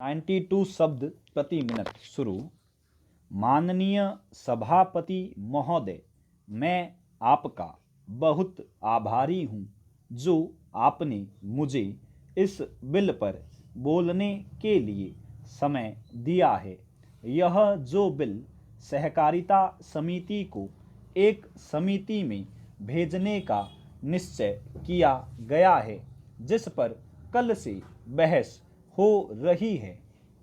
92 शब्द प्रति मिनट शुरू। माननीय सभापति महोदय, मैं आपका बहुत आभारी हूँ जो आपने मुझे इस बिल पर बोलने के लिए समय दिया है। यह जो बिल सहकारिता समिति को एक समिति में भेजने का निश्चय किया गया है, जिस पर कल से बहस हो रही है,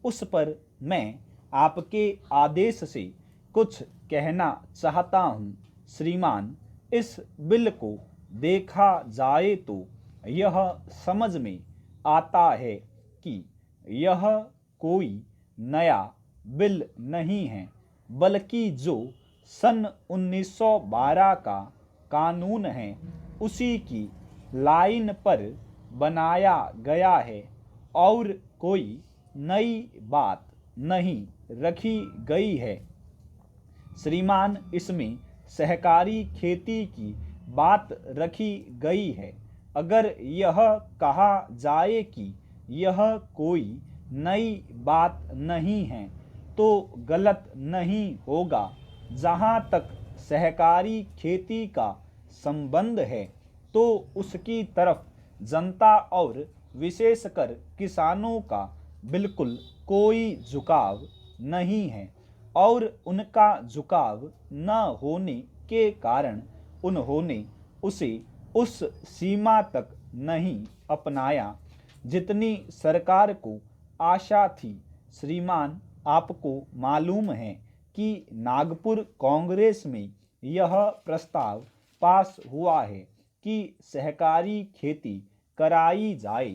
उस पर मैं आपके आदेश से कुछ कहना चाहता हूँ। श्रीमान, इस बिल को देखा जाए तो यह समझ में आता है कि यह कोई नया बिल नहीं है, बल्कि जो सन 1912 का कानून है उसी की लाइन पर बनाया गया है और कोई नई बात नहीं रखी गई है। श्रीमान, इसमें सहकारी खेती की बात रखी गई है। अगर यह कहा जाए कि यह कोई नई बात नहीं है तो गलत नहीं होगा। जहाँ तक सहकारी खेती का संबंध है तो उसकी तरफ जनता और विशेषकर किसानों का बिल्कुल कोई झुकाव नहीं है और उनका झुकाव न होने के कारण उन्होंने उसे उस सीमा तक नहीं अपनाया जितनी सरकार को आशा थी। श्रीमान, आपको मालूम है कि नागपुर कांग्रेस में यह प्रस्ताव पास हुआ है कि सहकारी खेती कराई जाए।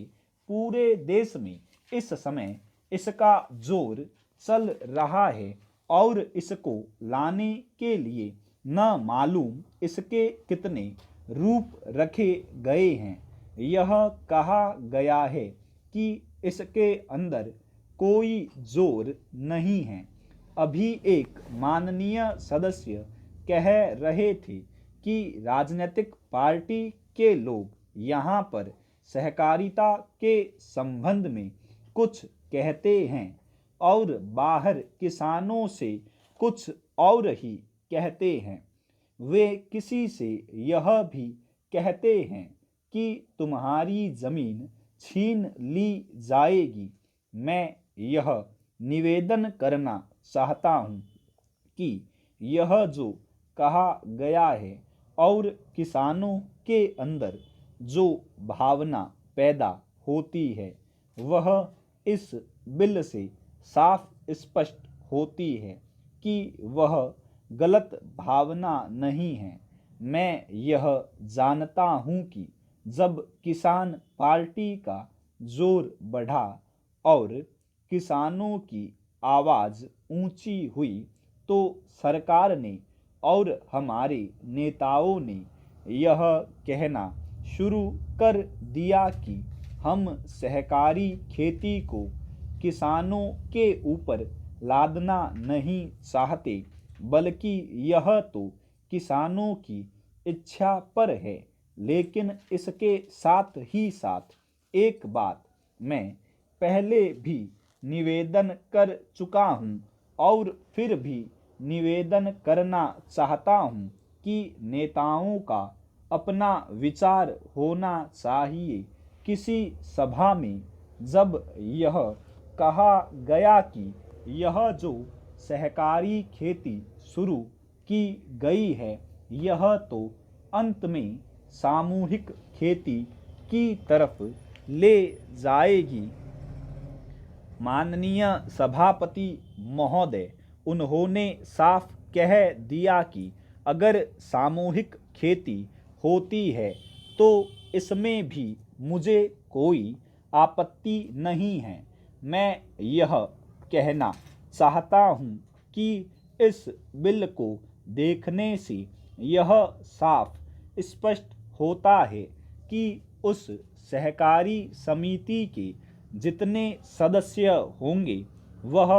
पूरे देश में इस समय इसका जोर चल रहा है और इसको लाने के लिए न मालूम इसके कितने रूप रखे गए हैं। यह कहा गया है कि इसके अंदर कोई जोर नहीं है। अभी एक माननीय सदस्य कह रहे थे कि राजनीतिक पार्टी के लोग यहाँ पर सहकारिता के संबंध में कुछ कहते हैं और बाहर किसानों से कुछ और ही कहते हैं। वे किसी से यह भी कहते हैं कि तुम्हारी जमीन छीन ली जाएगी। मैं यह निवेदन करना चाहता हूँ कि यह जो कहा गया है और किसानों के अंदर जो भावना पैदा होती है वह इस बिल से साफ स्पष्ट होती है कि वह गलत भावना नहीं है। मैं यह जानता हूँ कि जब किसान पार्टी का जोर बढ़ा और किसानों की आवाज़ ऊंची हुई तो सरकार ने और हमारे नेताओं ने यह कहना शुरू कर दिया कि हम सहकारी खेती को किसानों के ऊपर लादना नहीं चाहते, बल्कि यह तो किसानों की इच्छा पर है। लेकिन इसके साथ ही साथ एक बात मैं पहले भी निवेदन कर चुका हूँ और फिर भी निवेदन करना चाहता हूँ कि नेताओं का अपना विचार होना चाहिए। किसी सभा में जब यह कहा गया कि यह जो सहकारी खेती शुरू की गई है यह तो अंत में सामूहिक खेती की तरफ ले जाएगी। माननीय सभापति महोदय, उन्होंने साफ कह दिया कि अगर सामूहिक खेती होती है तो इसमें भी मुझे कोई आपत्ति नहीं है। मैं यह कहना चाहता हूँ कि इस बिल को देखने से यह साफ स्पष्ट होता है कि उस सहकारी समिति के जितने सदस्य होंगे वह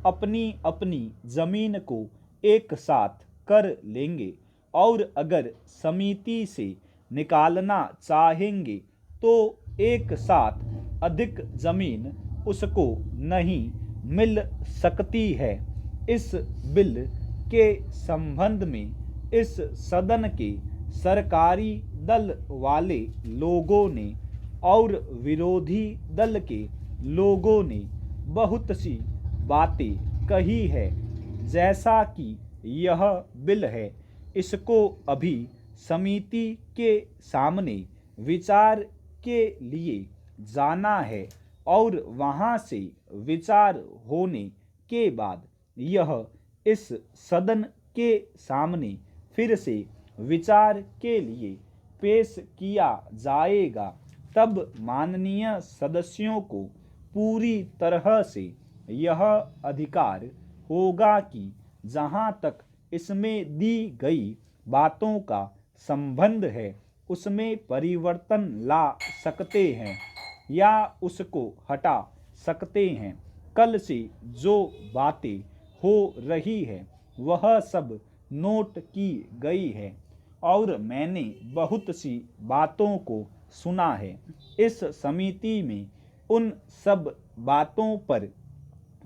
अपनी अपनी ज़मीन को एक साथ कर लेंगे और अगर समिति से निकालना चाहेंगे तो एक साथ अधिक ज़मीन उसको नहीं मिल सकती है। इस बिल के संबंध में इस सदन के सरकारी दल वाले लोगों ने और विरोधी दल के लोगों ने बहुत सी बातें कही है। जैसा कि यह बिल है, इसको अभी समिति के सामने विचार के लिए जाना है और वहाँ से विचार होने के बाद यह इस सदन के सामने फिर से विचार के लिए पेश किया जाएगा। तब माननीय सदस्यों को पूरी तरह से यह अधिकार होगा कि जहाँ तक इसमें दी गई बातों का संबंध है उसमें परिवर्तन ला सकते हैं या उसको हटा सकते हैं। कल से जो बातें हो रही है वह सब नोट की गई है और मैंने बहुत सी बातों को सुना है। इस समिति में उन सब बातों पर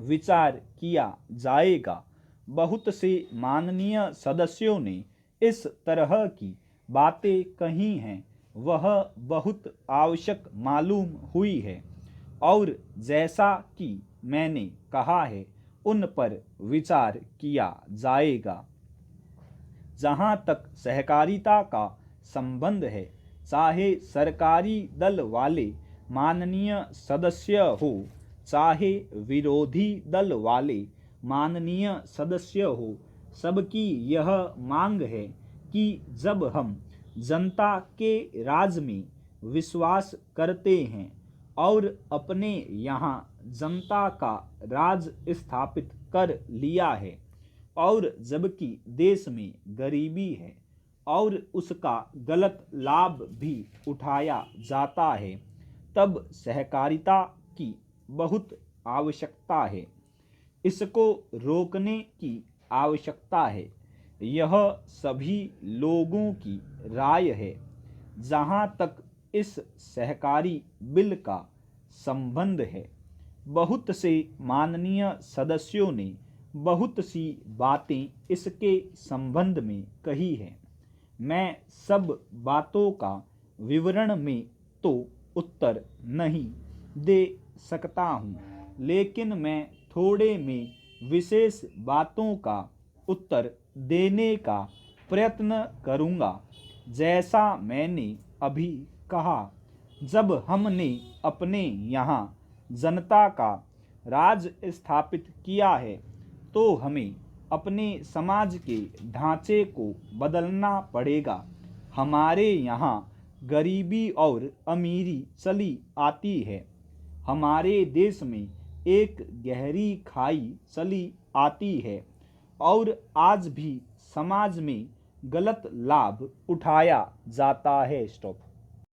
विचार किया जाएगा। बहुत से माननीय सदस्यों ने इस तरह की बातें कही हैं, वह बहुत आवश्यक मालूम हुई है और जैसा कि मैंने कहा है उन पर विचार किया जाएगा। जहाँ तक सहकारिता का संबंध है, चाहे सरकारी दल वाले माननीय सदस्य हो, चाहे विरोधी दल वाले माननीय सदस्य हो, सबकी यह मांग है कि जब हम जनता के राज में विश्वास करते हैं और अपने यहाँ जनता का राज स्थापित कर लिया है और जबकि देश में गरीबी है और उसका गलत लाभ भी उठाया जाता है, तब सहकारिता की बहुत आवश्यकता है। इसको रोकने की आवश्यकता है। यह सभी लोगों की राय है। जहाँ तक इस सहकारी बिल का संबंध है, बहुत से माननीय सदस्यों ने बहुत सी बातें इसके संबंध में कही है। मैं सब बातों का विवरण में तो उत्तर नहीं दे सकता हूँ, लेकिन मैं थोड़े में विशेष बातों का उत्तर देने का प्रयत्न करूँगा। जैसा मैंने अभी कहा, जब हमने अपने यहाँ जनता का राज स्थापित किया है तो हमें अपने समाज के ढांचे को बदलना पड़ेगा। हमारे यहाँ गरीबी और अमीरी चली आती है। हमारे देश में एक गहरी खाई चली आती है और आज भी समाज में गलत लाभ उठाया जाता है। स्टॉप।